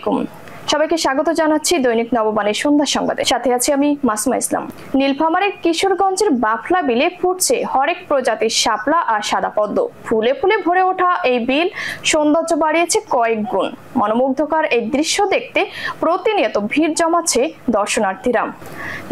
আলাইকুম। সবাইকে স্বাগত জানাচ্ছি দৈনিক নববাণীর সন্ধ্যা সংবাদে। সাথে আছি আমি মাসুমা ইসলাম। নীলফামারীর কিশোরগঞ্জের বাফলা বিলে ফুটছে হরেক প্রজাতির শাপলা আর সাদা পদ্ম। ফুলে ফুলে ভরে ওঠা এই বিল সৌন্দর্য বাড়িয়েছে কয়েক গুণ। মনোমুগ্ধকর এই দৃশ্য দেখতে প্রতিনিয়ত ভিড় জমাচ্ছে দর্শনার্থীরা।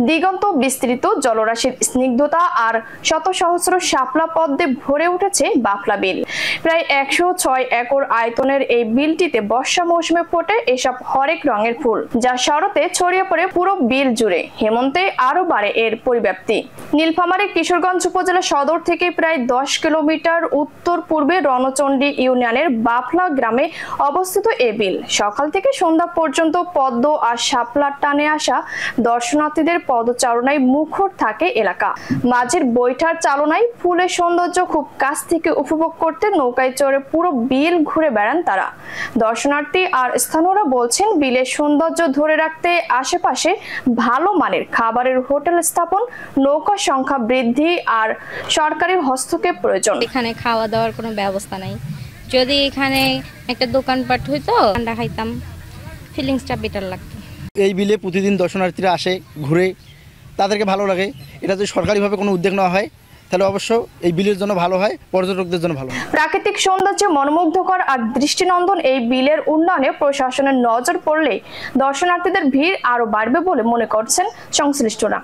দিগন্ত বিস্তৃত জলরাশির স্নিগ্ধতা আর শত সহস্র শাপলা পদ্মে ভরে উঠেছে বাফলা বিল। প্রায় 106 একর আয়তনের এই বিলটিতে বর্ষা মৌসুমে ফোটে এসব হরেক রঙের ফুল, যা শরতে ছড়িয়ে পড়ে পুরো বিল জুড়ে। হেমন্তে আরো বাড়ে এর পরিব্যাপ্তি। নীলফামারী কিশোরগঞ্জ উপজেলা সদর থেকে প্রায় 10 কিলোমিটার উত্তর পূর্বে রণচণ্ডী ইউনিয়নের বাফলা গ্রামে অবস্থিত এ বিল। সকাল থেকে সন্ধ্যা পর্যন্ত পদ্ম আর শাপলার টানে আসা দর্শনার্থীদের পদচারণায় মুখর থাকে এলাকা। মাঝের বৈঠার চালনায় ফুলের সৌন্দর্য খুব কাছ থেকে উপভোগ করতে নৌকায় চড়ে পুরো বিল ঘুরে বেড়ান তারা। দর্শনার্থী আর স্থানীয়রা বলছেন, বিলের সৌন্দর্য ধরে রাখতে আশেপাশে ভালো মানের খাবারের হোটেল স্থাপন, নৌকা সংখ্যা বৃদ্ধি আর সরকারি হস্তক্ষেপ প্রয়োজন। এখানে খাওয়া দাওয়ার কোনো ব্যবস্থা নাই। যদি এখানে একটা দোকানপাট হইতো, ঠান্ডা খাইতাম, ফিলিংসটা বেটার লাগতো। এই বিলে প্রতিদিন দর্শনার্থীরা আসে, ঘুরে, তাদেরকে ভালো লাগে। এটা যদি সরকারিভাবে কোনো উদ্যোগ নেওয়া হয় তাহলে অবশ্য এই বিলের জন্য ভালো হয়, পর্যটকদের জন্য ভালো হয়। প্রাকৃতিক সৌন্দর্যে মনোমুগ্ধকর আর দৃষ্টিনন্দন এই বিলের উন্নয়নে প্রশাসনের নজর পড়লে দর্শনার্থীদের ভিড় আরো বাড়বে বলে মনে করছেন সংশ্লিষ্টরা।